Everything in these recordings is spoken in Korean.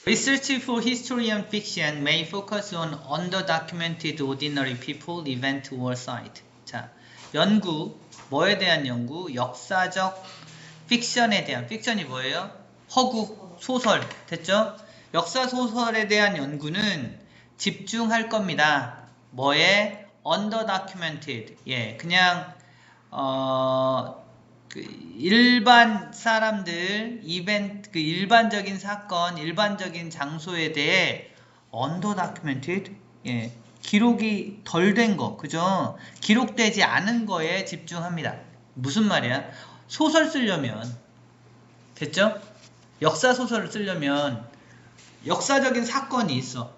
Research for historian fiction may focus on underdocumented ordinary people, event or site. 자, 연구, 뭐에 대한 연구? 역사적 픽션에 대한, 픽션이 뭐예요? 허구, 소설, 됐죠? 역사 소설에 대한 연구는 집중할 겁니다. 뭐에? underdocumented. 예, 그냥 그 일반 사람들, 이벤트, 그 일반적인 사건, 일반적인 장소에 대해 underdocumented, 예, 기록이 덜 된 거, 그죠? 기록되지 않은 거에 집중합니다. 무슨 말이야? 소설 쓰려면, 됐죠? 역사 소설을 쓰려면 역사적인 사건이 있어.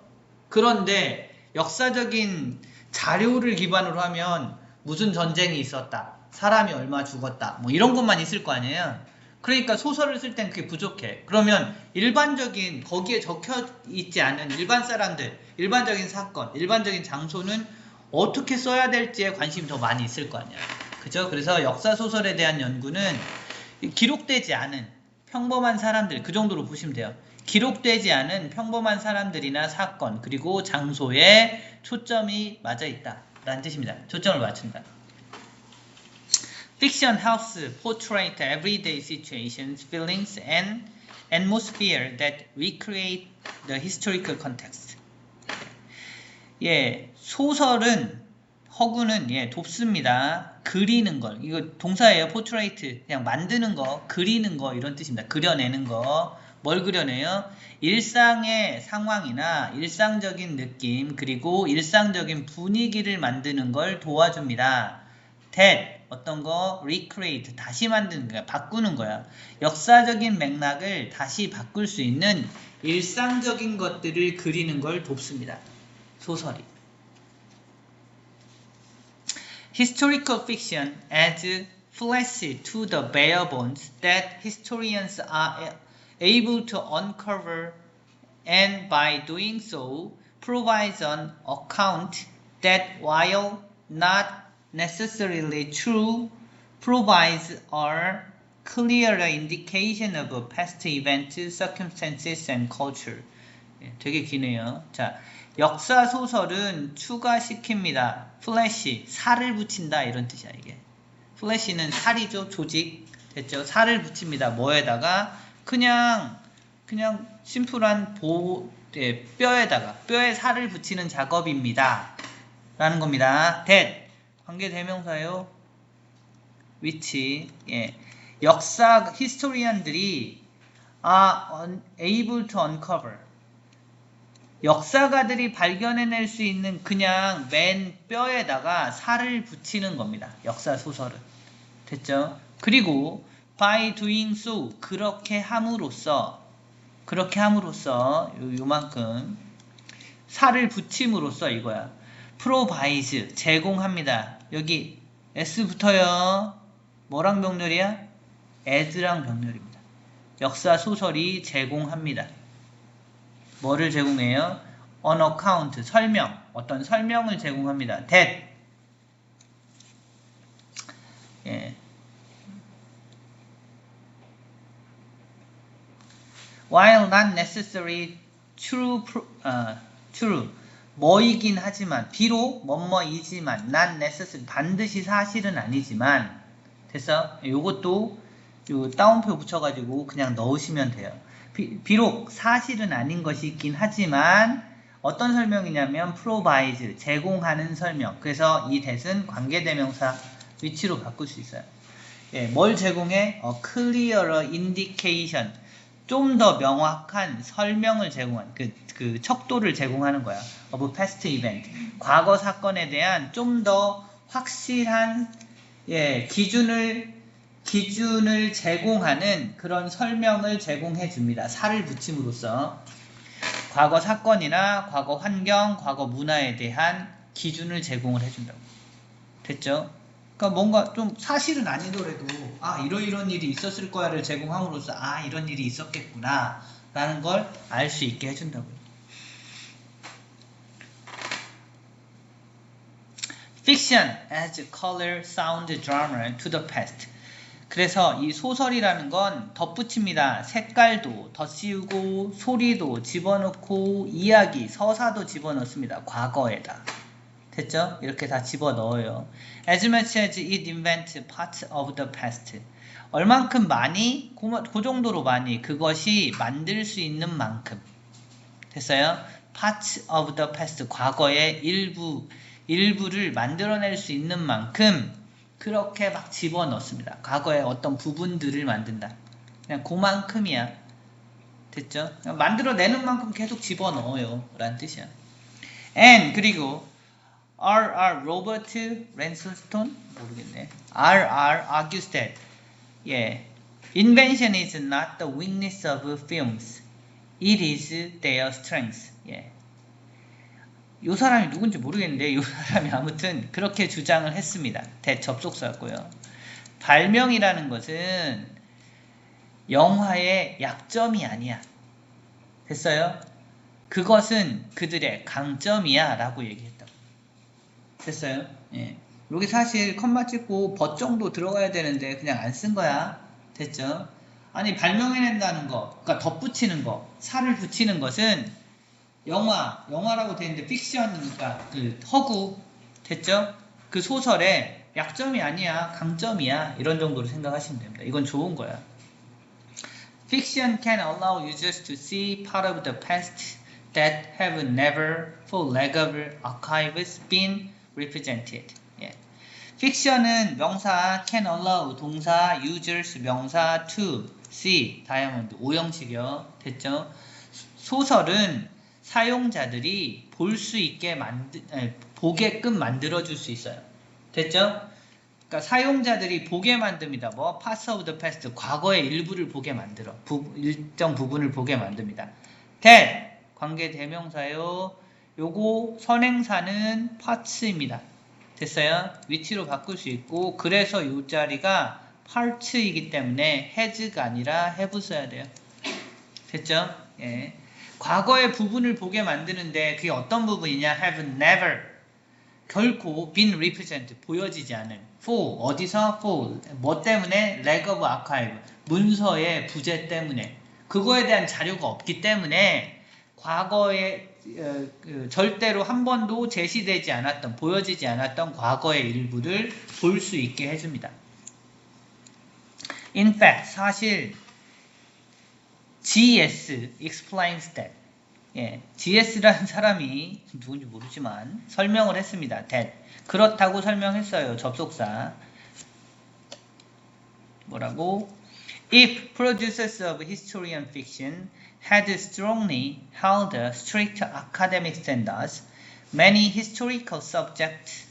그런데 역사적인 자료를 기반으로 하면 무슨 전쟁이 있었다, 사람이 얼마 죽었다, 뭐 이런 것만 있을 거 아니에요. 그러니까 소설을 쓸 땐 그게 부족해. 그러면 일반적인, 거기에 적혀 있지 않은 일반 사람들, 일반적인 사건, 일반적인 장소는 어떻게 써야 될지에 관심이 더 많이 있을 거 아니야. 그죠? 그래서 역사 소설에 대한 연구는 기록되지 않은 평범한 사람들, 그 정도로 보시면 돼요. 기록되지 않은 평범한 사람들이나 사건, 그리고 장소에 초점이 맞아 있다 라는 뜻입니다. 초점을 맞춘다. Fiction helps portray everyday situations, feelings, and atmosphere that recreate the historical context. 예, 소설은, 허구는, 예, 돕습니다. 그리는 걸, 이거 동사예요. portrait, 그냥 만드는 거, 그리는 거, 이런 뜻입니다. 그려내는 거. 뭘 그려내요? 일상의 상황이나 일상적인 느낌, 그리고 일상적인 분위기를 만드는 걸 도와줍니다. that, 어떤 거? recreate, 다시 만드는 거야. 바꾸는 거야. 역사적인 맥락을 다시 바꿀 수 있는 일상적인 것들을 그리는 걸 돕습니다. 소설이. Historical fiction adds flesh to the bare bones that historians are able to uncover, and by doing so provides an account that, while not necessarily true, provides a clearer indication of past events, circumstances, and culture. 예, 되게 기네요. 자, 역사 소설은 추가시킵니다. 플래시, 살을 붙인다, 이런 뜻이야, 이게. 플래시는 살이죠, 조직. 됐죠? 살을 붙입니다. 뭐에다가? 그냥 심플한 예, 뼈에다가, 뼈에 살을 붙이는 작업입니다 라는 겁니다. that, 관계대명사요. which, 예, 역사 히스토리언들이 are able to uncover, 역사가들이 발견해낼 수 있는 그냥 맨 뼈에다가 살을 붙이는 겁니다. 역사 소설은. 됐죠? 그리고 by doing so, 그렇게 함으로써 요만큼 살을 붙임으로써 이거야. provide, 제공합니다. 여기 s 붙어요. 뭐랑 병렬이야? as랑 병렬입니다. 역사 소설이 제공합니다. 뭐를 제공해요? on account, 설명, 어떤 설명을 제공합니다. that, 예, while not necessarily true, 뭐이긴 하지만, 비록 뭐뭐이지만, not necessary, 반드시 사실은 아니지만, 됐어? 요것도 요 따옴표 붙여가지고 그냥 넣으시면 돼요. 비록 사실은 아닌 것이 있긴 하지만, 어떤 설명이냐면 provide, 제공하는 설명. 그래서 이 that은 관계대명사 위치로 바꿀 수 있어요. 예, 뭘 제공해? clearer indication, 좀 더 명확한 설명을 제공한, 그 척도를 제공하는 거야. of past event, 과거 사건에 대한 좀 더 확실한, 예, 기준을 제공하는 그런 설명을 제공해 줍니다. 살을 붙임으로써 과거 사건이나 과거 환경, 과거 문화에 대한 기준을 제공을 해준다고. 됐죠? 그러니까 뭔가 좀 사실은 아니더라도 이런 일이 있었을 거야를 제공함으로써 이런 일이 있었겠구나 라는 걸 알 수 있게 해준다고요. Fiction adds color, sound, drama to the past. 그래서 이 소설이라는 건 덧붙입니다. 색깔도 덧씌우고 소리도 집어넣고 이야기, 서사도 집어넣습니다. 과거에다. 됐죠? 이렇게 다 집어넣어요. As much as it invents parts of the past. 얼만큼 많이, 그 정도로 많이 그것이 만들 수 있는 만큼. 됐어요? Parts of the past. 과거의 일부를 만들어낼 수 있는 만큼 그렇게 막 집어넣습니다. 과거의 어떤 부분들을 만든다. 그냥 그만큼이야. 됐죠? 만들어내는 만큼 계속 집어넣어요. 라는 뜻이야. And 그리고 R.R. Robert Ransome 모르겠네. R.R. argues that invention is not the weakness of films. It is their strength. 이 사람이 누군지 모르겠는데 이 사람이 아무튼 그렇게 주장을 했습니다. 대접속사였고요. 발명이라는 것은 영화의 약점이 아니야. 됐어요? 그것은 그들의 강점이야 라고 얘기했다고. 됐어요? 여기 사실 컴마 찍고 벗 정도 들어가야 되는데 그냥 안 쓴 거야. 됐죠? 아니 발명해낸다는 거, 그러니까 덧붙이는 거, 살을 붙이는 것은 영화라고 돼 있는데 픽션이니까 그 허구. 됐죠? 그 소설의 약점이 아니야, 강점이야. 이런 정도로 생각하시면 됩니다. 이건 좋은 거야. Fiction can allow users to see part of the past that have never, for lack of archives, been represented. 픽션은 명사 can allow 동사 users 명사 to see 다이아몬드 오형식이요. 됐죠? 소설은 사용자들이 볼 수 있게 보게끔 만들어줄 수 있어요. 됐죠? 그러니까 사용자들이 보게 만듭니다. 뭐 parts of the past 과거의 일부를 보게 만들어 일정 부분을 보게 만듭니다. that 관계 대명사요. 요거 선행사는 parts입니다. 됐어요? 위치로 바꿀 수 있고 그래서 이 자리가 part이기 때문에 has가 아니라 have 써야 돼요. 됐죠? 과거의 부분을 보게 만드는데 그게 어떤 부분이냐? have never 결코 been represented 보여지지 않은 for 어디서? for 뭐 때문에? lack of archive 문서의 부재 때문에 그거에 대한 자료가 없기 때문에 과거에 절대로 한 번도 제시되지 않았던 보여지지 않았던 과거의 일부를 볼 수 있게 해줍니다. In fact 사실 GS explains that. GS라는 사람이 누군지 모르지만 설명을 했습니다. that. 그렇다고 설명했어요. 접속사. 뭐라고? If producers of history and fiction had strongly held strict academic standards, many historical subjects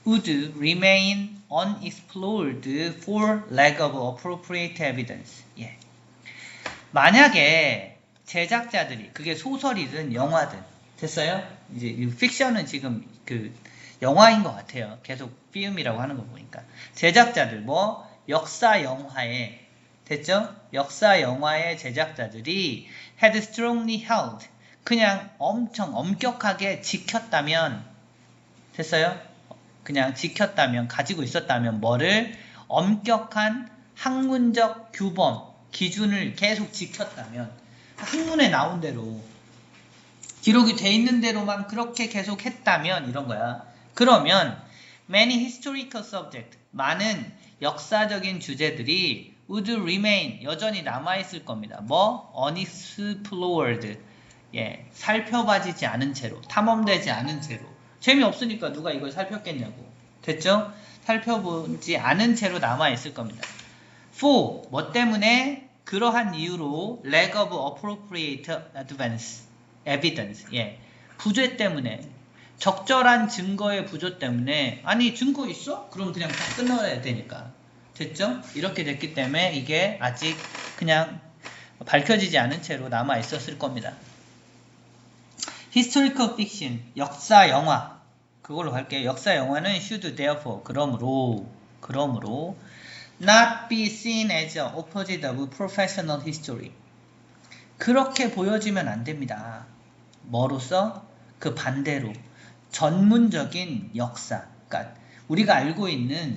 would remain unexplored for lack of appropriate evidence. 만약에 제작자들이 그게 소설이든 영화든 됐어요? 이제 이 픽션은 지금 그 영화인 것 같아요. 계속 필름이라고 하는 거 보니까 제작자들 뭐 역사 영화에 됐죠? 역사 영화의 제작자들이 had strongly held 그냥 엄청 엄격하게 지켰다면 됐어요? 그냥 지켰다면 가지고 있었다면 뭐를 엄격한 학문적 규범 기준을 계속 지켰다면 학문에 나온 대로 기록이 돼 있는 대로만 그렇게 계속 했다면 이런 거야. 그러면 many historical subjects 많은 역사적인 주제들이 would remain 여전히 남아있을 겁니다. 뭐? unexplored 살펴봐지지 않은 채로 탐험되지 않은 채로 재미없으니까 누가 이걸 살폈겠냐고. 됐죠? 살펴보지 않은 채로 남아있을 겁니다. for 뭐 때문에? 그러한 이유로 lack of appropriate evidence 부재 때문에 적절한 증거의 부재 때문에 아니 증거 있어? 그럼 그냥 다 끝나야 되니까 됐죠? 이렇게 됐기 때문에 이게 아직 그냥 밝혀지지 않은 채로 남아 있었을 겁니다. historical fiction 역사 영화 그걸로 갈게요. 역사 영화는 should therefore 그러므로 not be seen as a opposite of professional history. 그렇게 보여지면 안 됩니다. 뭐로써? 그 반대로 전문적인 역사. 그러니까 우리가 알고 있는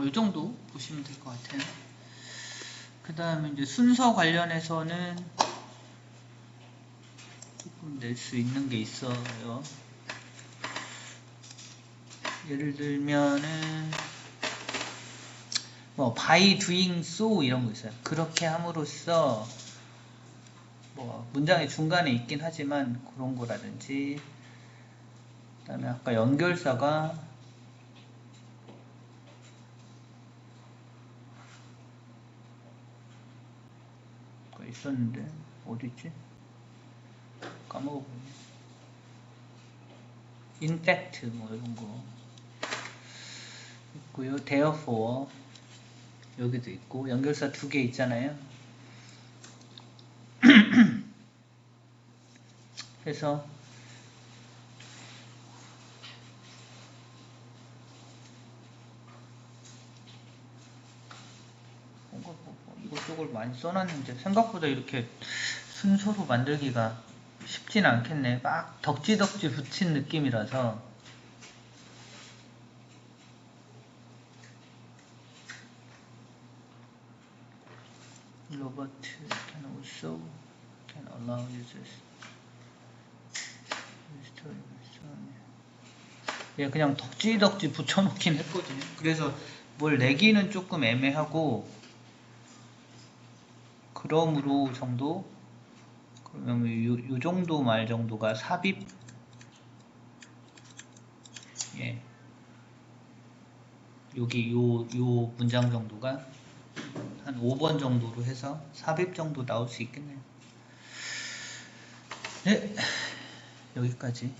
뭐 이 정도 보시면 될 것 같아요. 그 다음에 이제 순서 관련해서는 조금 낼 수 있는 게 있어요. 예를 들면은 뭐 by doing so 이런 거 있어요. 그렇게 함으로써 뭐 문장의 중간에 있긴 하지만 그런 거라든지, 그 다음에 아까 연결사가 있었는데 어디있지? 까먹어버렸네. in fact 뭐 이런 거 있고요. therefore 여기도 있고 연결사 2개 있잖아요. 그래서 이것저것 많이 써놨는데 생각보다 이렇게 순서로 만들기가 쉽진 않겠네. 막 덕지덕지 붙인 느낌이라서. Robot can also can allow users. 예, 그냥 덕지덕지 붙여놓긴 했거든요. 그래서 뭘 내기는 조금 애매하고, 그러므로 정도? 그러면 요 정도 말 정도가 삽입? 예. 여기 요 문장 정도가 한 5번 정도로 해서 삽입 정도 나올 수 있겠네요. 네. 여기까지.